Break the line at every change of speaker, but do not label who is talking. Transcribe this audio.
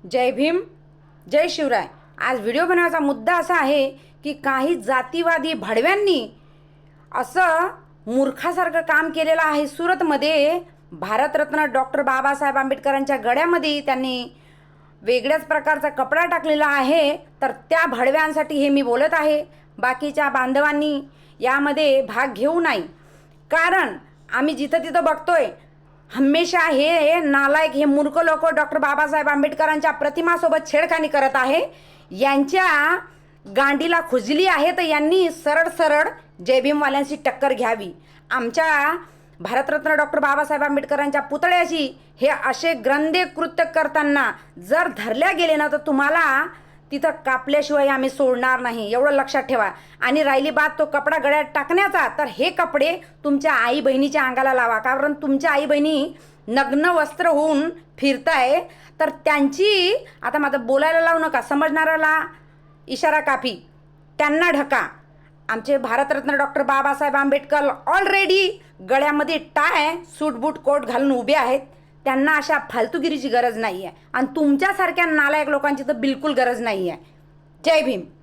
जय भीम, जय शिवराय। आज व्हिडिओ बनवायचा मुद्दा असा आहे की काही जातीवादी भडव्यांनी असं मूर्खासारखं काम केलेलं आहे। सुरतमध्ये भारतरत्न डॉक्टर बाबासाहेब आंबेडकरांच्या गळ्यामध्ये त्यांनी वेगळ्याच प्रकारचा कपडा टाकलेला आहे। तर त्या भडव्यांसाठी हे मी बोलत आहे। बाकीच्या बांधवांनी यामध्ये भाग घेऊ नये, कारण आम्ही जिथं तिथं बघतोय हमेशा हे नालायक, हे मूर्ख लोक डॉक्टर बाबासाहेब आंबेडकरांच्या प्रतिमासोबत छेडखानी करत आहे। यांच्या गांडीला खुजली आहे तर यांनी सरळ सरळ जय भीमवाल्यांशी टक्कर घ्यावी। आमच्या भारतरत्न डॉक्टर बाबासाहेब आंबेडकरांच्या पुतळ्याशी हे असे ग्रंथे कृत्य करताना जर धरल्या गेले ना तर तुम्हाला तिथं कापल्याशिवाय आम्ही सोडणार नाही, एवढं लक्षात ठेवा। आणि राहिली बात तो कपडा गळ्यात टाकण्याचा, तर हे कपडे तुमच्या आई बहिणीच्या अंगाला लावा, कारण तुमच्या आई बहिणी नग्न वस्त्र होऊन फिरताय तर त्यांची, आता माझं बोलायला लावू नका, समजणाऱ्याला इशारा काफी, त्यांना ढका। आमचे भारतरत्न डॉक्टर बाबासाहेब आंबेडकर ऑलरेडी गळ्यामध्ये टाय सूट बूट कोट घालून उभे आहेत। त्यांना अशा फालतूगिरीची गरज नाही आहे आणि तुमच्यासारख्या नालायक लोकांची तर बिलकुल गरज नाही आहे। जय भीम।